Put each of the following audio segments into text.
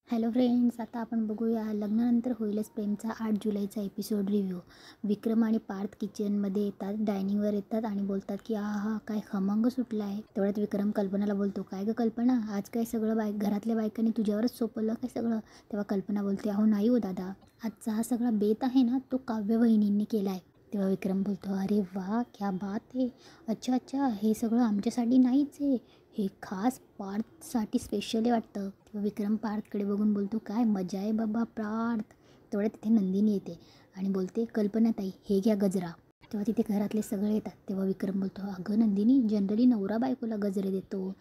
Hello friends, आता आपण बघूया लग्नानंतर होईलच प्रेमचा 8 जुलैचा एपिसोड रिव्ह्यू. विक्रम आणि पार्थ किचनमध्ये येतात, डायनिंगवर येतात आणि बोलतात की आहा काय खमंग सुटला आहे. तेवढ्यात विक्रम कल्पनाला बोलतो, काय गं कल्पना, आज काय सगळं घरातल्या बायकांनी तुझ्यावरच सोपवलं काय सगळं. तेव्हा कल्पना बोलते, अहो नाही हो दादा, आजचा हा सगळा बेत आहे ना तो काव्य वहिनींनी केला आहे. तेव्हा विक्रम बोलतो, अरे वा क्या बात आहे, अच्छा अच्छा, हे सगळं आमच्यासाठी नाहीच आहे, हे खास पार्थसाठी स्पेशल आहे वाटतं. तेव्हा विक्रम पार्थकडे बघून बोलतो, काय मजा आहे बाबा पार्थ. तेवढ्या तिथे नंदिनी येते आणि बोलते, कल्पनाताई हे घ्या गजरा. तेव्हा तिथे घरातले सगळे येतात. तेव्हा विक्रम बोलतो, अगं नंदिनी, जनरली नवरा बायकोला गजरे देतो,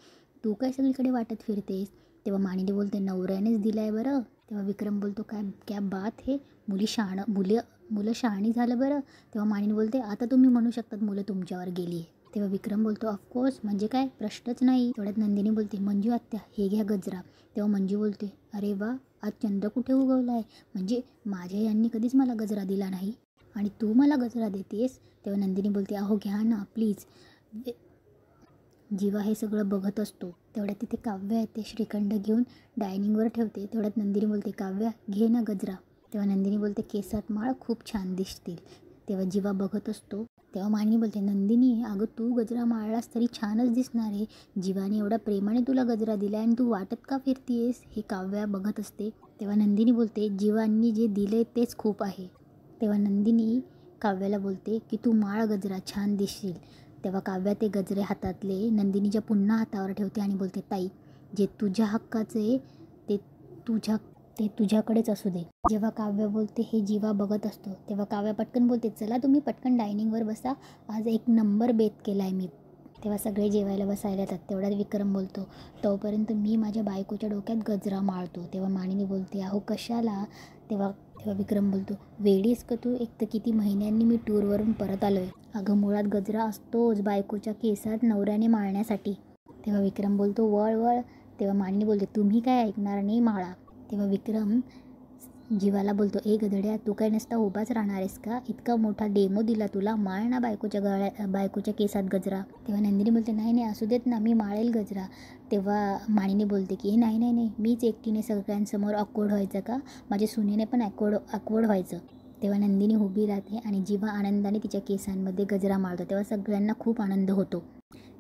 तू काय सगळीकडे वाटत फिरतेस. तेव्हा मानिनी बोलते, नवऱ्यानेच दिलाय बरं. तेव्हा विक्रम बोलतो, काय क्या बात हे, मुलं शहाणी झालं बरं. तेव्हा मानिनी बोलते, आता तुम्ही म्हणू शकतात मुलं तुमच्यावर गेली आहे. तेव्हा विक्रम बोलतो, ऑफकोर्स, म्हणजे काय प्रश्नच नाही. तेवढ्यात नंदिनी बोलते, मंजू आत्या हे घ्या गजरा. तेव्हा मंजू बोलते, अरे वा, आज चंद्र कुठे उगवला आहे, म्हणजे माझ्या यांनी कधीच मला गजरा दिला नाही आणि तू मला गजरा देतेस. तेव्हा नंदिनी बोलते, अहो घ्या ना प्लीज. जीवा हे सगळं बघत असतो. तेवढ्यात तिथे काव्य आहे, ते श्रीखंड घेऊन डायनिंगवर ठेवते. तेवढ्यात नंदिनी बोलते, काव्या घे ना गजरा. तेव्हा नंदिनी बोलते, केसात माळ खूप छान दिसतील. तेव्हा जीवा बघत असतो. तेव्हा मानिनी बोलते, नंदिनी अगं तू गजरा माळलास तरी छानच दिसणार आहे, जीवाने एवढा प्रेमाने तुला गजरा दिला आणि तू वाटत का फिरतीयेस. हे काव्या बघत असते. तेव्हा नंदिनी बोलते, जीवांनी जे दिले तेच खूप आहे. तेव्हा नंदिनी काव्याला बोलते की तू माळ गजरा छान दिसशील. तेव्हा काव्या ते गजरे हातातले नंदिनीच्या पुन्हा हातावर ठेवते आणि बोलते, ताई जे तुझ्या हक्काचे ते तुझ्या ते तुझ्याकडेच असू दे. जेव्हा काव्य बोलते हे जीवा बघत असतो. तेव्हा काव्या पटकन बोलते, चला तुम्ही पटकन डायनिंगवर बसा, आज एक नंबर बेत केला आहे मी. तेव्हा सगळे जेवायला बसायला येतात. तेवढ्यात विक्रम बोलतो, तोपर्यंत मी माझ्या बायकोच्या डोक्यात गजरा माळतो. तेव्हा मानिनी बोलते, अहो कशाला. तेव्हा तेव्हा विक्रम बोलतो, वेडीस का तू, एक तर किती महिन्यांनी मी टूरवरून परत आलो आहे. अगं मुळात गजरा असतोच बायकोच्या केसात नवऱ्याने माळण्यासाठी. तेव्हा विक्रम बोलतो, वळ वळ. तेव्हा मानिनी बोलते, तुम्ही काय ऐकणार नाही, माळा. तेव्हा विक्रम जीवाला बोलतो, ए गधड्या, तू काय नसता उभाच राहणार आहेस का, इतका मोठा डेमो दिला तुला, माळ ना बायकोच्या केसात गजरा. तेव्हा नंदिनी बोलते, नाही नाही असू देत ना, मी माळेल गजरा. तेव्हा मानिनी बोलते की नाही नाही नाही, मीच एकटीने सगळ्यांसमोर ऑकवर्ड व्हायचं का, माझ्या सुनेने पण ऑकवर्ड व्हायचं. तेव्हा नंदिनी उभी राहते आणि जीवा आनंदाने तिच्या केसांमध्ये गजरा माळतो. तेव्हा सगळ्यांना खूप आनंद होतो.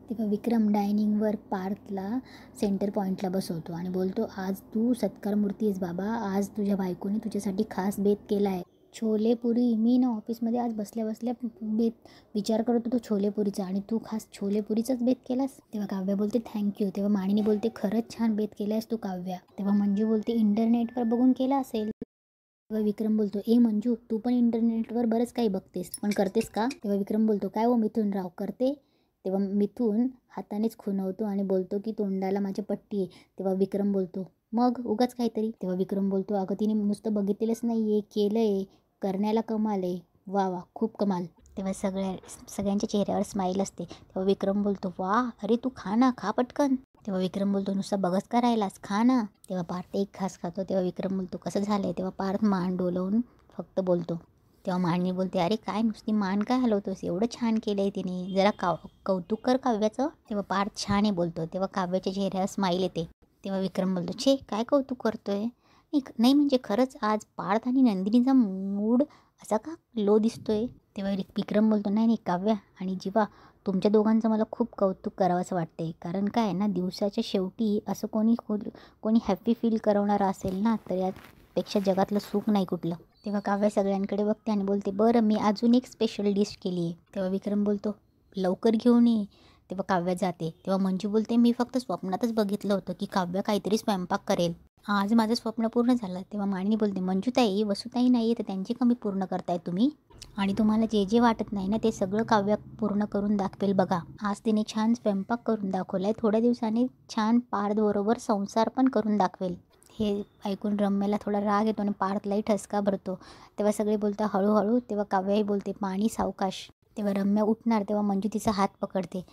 तेव्हा विक्रम डायनिंगवर पार्थला सेंटर पॉईंटला बसवतो आणि बोलतो, आज तू सत्कार मूर्ती आहेस बाबा, आज तुझ्या बायकोने तुझ्यासाठी खास बेत केला आहे, छोलेपुरी. मी ना ऑफिसमध्ये आज बसल्या बसल्या विचार करत होतो छोलेपुरीचा, आणि तू खास छोलेपुरीचाच बेत केलास. तेव्हा काव्या बोलते, थँक्यू. तेव्हा मानिनी बोलते, खरंच छान बेत केलायस तू काव्या. तेव्हा मंजू बोलते, इंटरनेटवर बघून केला असेल. तेव्हा विक्रम बोलतो, ए मंजू, तू पण इंटरनेटवर बरंच काही बघतेस, पण करतेस का. तेव्हा विक्रम बोलतो, काय हो मिथून राव, करते. तेव्हा मिथून हातानेच खुणवतो आणि बोलतो की तोंडाला माझ्या पट्टी आहे. तेव्हा विक्रम बोलतो, मग उगाच काहीतरी. तेव्हा विक्रम बोलतो, अगं तिने नुसतं बघितलेलंच नाही आहे, केलं आहे, करण्याला कमाल आहे, वा वा खूप कमाल. तेव्हा सगळ्यांच्या चेहऱ्यावर स्माईल असते. तेव्हा विक्रम बोलतो, वा अरे तू खा ना, खा पटकन. तेव्हा विक्रम बोलतो, नुसतं बघत का राहिलास, खा ना. तेव्हा पार्थ एक घास खातो. तेव्हा विक्रम बोलतो, कसं झालंय. तेव्हा पार्थ मान डोलवून फक्त बोलतो. तेव्हा मानिनी बोलते, अरे काय नुसती मान काय हलवतोस, एवढं छान केलं आहे तिने, जरा कौतुक कर काव्याचं. तेव्हा पार्थ छान आहे बोलतो. तेव्हा काव्याच्या चेहऱ्यावर स्माईल येते. तेव्हा विक्रम बोलतो, छे काय कौतुक करतोय. नाही म्हणजे खरंच आज पार्थ आणि नंदिनीचा मूड असा का लो दिसतोय. तेव्हा विक्रम बोलतो, नाही नाही काव्या आणि जीवा, तुमच्या दोघांचं मला खूप कौतुक करावंसं वाटते, कारण काय ना, दिवसाच्या शेवटी असं कोणी हॅप्पी फील करवणारं असेल ना, तर यापेक्षा जगातलं सुख नाही कुठलं. तेव्हा काव्या सगळ्यांकडे बघते आणि बोलते, बरं मी अजून एक स्पेशल डिश केली आहे. तेव्हा विक्रम बोलतो, लवकर घेऊन ये. तेव्हा काव्या जाते. तेव्हा मंजू बोलते, मी फक्त स्वप्नातच बघितलं होतं की काव्या काहीतरी स्वयंपाक करेल, आज माझं स्वप्न पूर्ण झालं. तेव्हा मानिनी बोलते, मंजूताई वसुताई नाही आहे तर त्यांची कमी पूर्ण करताय तुम्ही, आणि तुम्हाला जे जे वाटत नाही ना ते सगळं काव्य पूर्ण करून दाखवेल बघा. आज तिने छान स्वयंपाक करून दाखवलाय, थोड्या दिवसांनी छान पार्थबरोबर संसार पण करून दाखवेल. हे ऐकून रम्याला थोडा राग येतो आणि पार्थलाही ठसका भरतो. तेव्हा सगळे बोलतात हळूहळू. तेव्हा काव्याही बोलते, पाणी सावकाश. तेव्हा रम्या उठणार तेव्हा मंजू तिचा हात पकडते.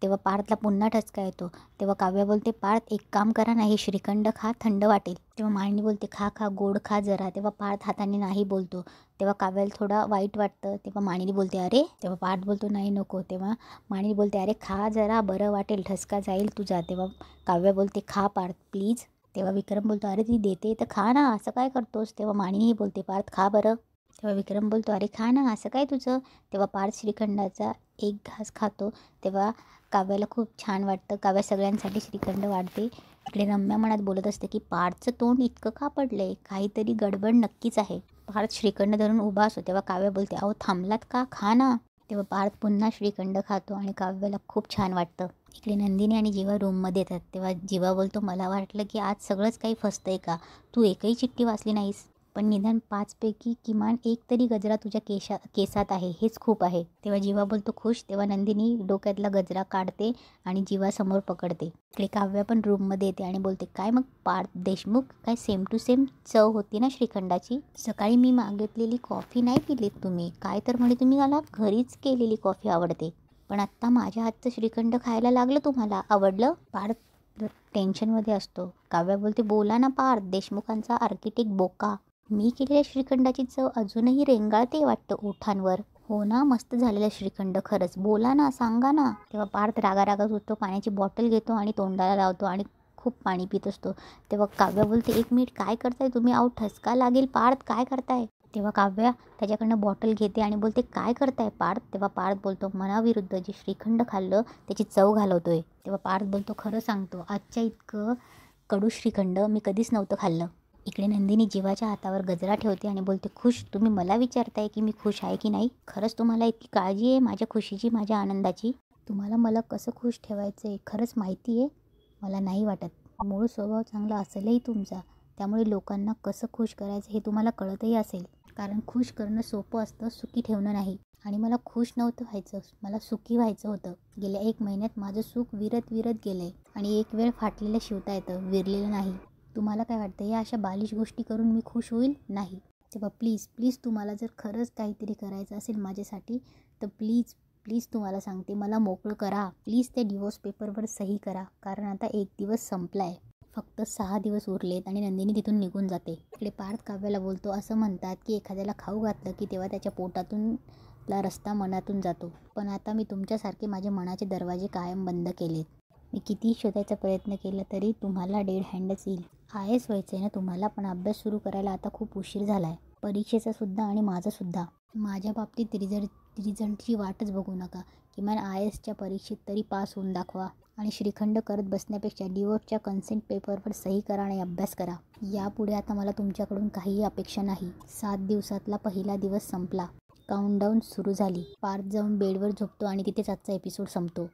तेव्हा पार्थला पुन्हा ठसका येतो. तेव्हा काव्या बोलते, पार्थ एक काम करा ना, हे श्रीखंड खा, थंड वाटेल. तेव्हा मानिनी बोलते, खा खा, गोड खा जरा. तेव्हा पार्थ हाताने नाही बोलतो. तेव्हा काव्याला थोडा वाईट वाटतं. तेव्हा मानिनी बोलते, अरे. तेव्हा पार्थ बोलतो, नाही नको. तेव्हा मानिनी बोलते, अरे खा जरा, बरं वाटेल, ठसका जाईल तुझा. तेव्हा काव्या बोलते, खा पार्थ प्लीज. तेव्हा विक्रम बोलतो, अरे ती देते तर खा ना, असं काय करतोस. तेव्हा मानिनी बोलते, पार्थ खा बरं. तेव्हा विक्रम बोलतो, अरे खा ना, असं काय तुझं. तेव्हा पार्थ श्रीखंडाचा एक घास खातो. तेव्हा काव्याला खूप छान वाटतं. काव्या सगळ्यांसाठी श्रीखंड वाढते. इकडे रम्या मनात बोलत असते की पार्थचं तोंड इतकं का पडलंय, काहीतरी गडबड नक्कीच आहे. पार्थ श्रीखंड धरून उभा असतो. तेव्हा काव्या बोलते, अहो थांबलात का, खा ना. तेव्हा पार्थ पुन्हा श्रीखंड खातो आणि काव्याला खूप छान वाटतं. इकडे नंदिनी आणि जीवा रूममध्ये येतात. तेव्हा जीवा बोलतो, मला वाटलं की आज सगळंच काही फसतंय का, तू एकही चिठ्ठी वाचली नाहीस. पण निदान 5 पैकी किमान एक तरी गजरा तुझ्या केसात आहे, हेच खूप आहे. तेव्हा जीवा बोलतो खुश. तेव्हा नंदिनी डोक्यातला गजरा काढते आणि जीवासमोर पकडते. इकडे काव्या पण रूममध्ये येते आणि बोलते, काय मग पार्थ देशमुख, काय सेम टू सेम चव होती ना श्रीखंडाची. सकाळी मी मागितलेली कॉफी नाही पिलीत तुम्ही, काय तर म्हणे तुम्ही मला घरीच केलेली कॉफी आवडते, पण आत्ता माझ्या हातचं श्रीखंड खायला लागलं तुम्हाला, आवडलं. पार्थ टेन्शनमध्ये असतो. काव्या बोलते, बोला ना पार्थ, देशमुखांचा आर्किटेक्ट बोका. मी केलेल्या श्रीखंडाची चव अजूनही रेंगाळते वाटतं ओठांवर. हो ना, मस्त झालेलं श्रीखंड खरंच, बोला ना, सांगा ना. तेव्हा पार्थ रागारागात उठतो, पाण्याची बॉटल घेतो आणि तोंडाला लावतो आणि खूप पाणी पित असतो. तेव्हा काव्या बोलते, एक मिनिट, काय करताय तुम्ही, आऊ ठसका लागेल. पार्थ काय करताय. तेव्हा काव्या त्याच्याकडनं बॉटल घेते आणि बोलते, काय करताय पार्थ. तेव्हा पार्थ बोलतो, मनाविरुद्ध जे श्रीखंड खाल्लं त्याची चव घालवतोय. तेव्हा पार्थ बोलतो, खरं सांगतो, आजच्या इतकं कडू श्रीखंड मी कधीच नव्हतं खाल्लं. इकडे नंदिनी जीवाच्या हातावर गजरा ठेवते आणि बोलते, खुश, तुम्ही मला विचारताय की मी खुश आहे की नाही. खरंच तुम्हाला इतकी काळजी आहे माझ्या खुशीची, माझ्या आनंदाची. तुम्हाला मला कसं खुश ठेवायचं आहे खरंच माहिती आहे. मला नाही वाटत. मूळ स्वभाव चांगला असेलही तुमचा, त्यामुळे लोकांना कसं खुश करायचं हे तुम्हाला कळतही असेल. कारण खुश करणं सोपं असतं, सुखी ठेवणं नाही. आणि मला खुश नव्हतं व्हायचं, मला सुखी व्हायचं होतं. गेल्या 1 महिन्यात माझं सुख विरत गेलंय आणि एक वेळ फाटलेलं शिवता येतं, विरलेलं नाही. तुम्हाला काय वाटतं, या अशा बालिश गोष्टी करून मी खुश होईल. नाही. तेव्हा प्लीज तुम्हाला जर खरंच काहीतरी करायचं असेल माझ्यासाठी तर प्लीज तुम्हाला सांगते, मला मोकळं करा. प्लीज ते डिवोर्स पेपरवर सही करा, कारण आता 1 दिवस संपलाय, फक्त 6 दिवस उरलेत आणि नंदिनी तिथून निघून जाते. इकडे पार्थ काव्याला बोलतो, असं म्हणतात की एखाद्याला खाऊ घातलं की तेव्हा त्याच्या पोटातून रस्ता मनातून जातो, पण आता मी तुमच्यासारखे माझे मनाचे दरवाजे कायम बंद केलेत. मी कितीही शोधायचा प्रयत्न केला तरी तुम्हाला डेड हँडच येईल. IAS व्हायचं आहे ना तुम्हाला, पण अभ्यास सुरू करायला आता खूप उशीर झाला आहे, परीक्षेचा सुद्धा आणि माझा सुद्धा. माझ्या बाबतीत रिझल्टची वाटच बघू नका, किमान IASच्या परीक्षेत तरी पास होऊन दाखवा. आणि श्रीखंड करत बसण्यापेक्षा डिवोर्सच्या कन्सेंट पेपरवर सही करा आणि अभ्यास करा. यापुढे आता मला तुमच्याकडून काहीही अपेक्षा नाही. 7 दिवसातला पहिला दिवस संपला. काउंटडाऊन सुरू झाली. पार्थ जाऊन बेडवर झोपतो आणि तिथेच आजचा एपिसोड संपतो.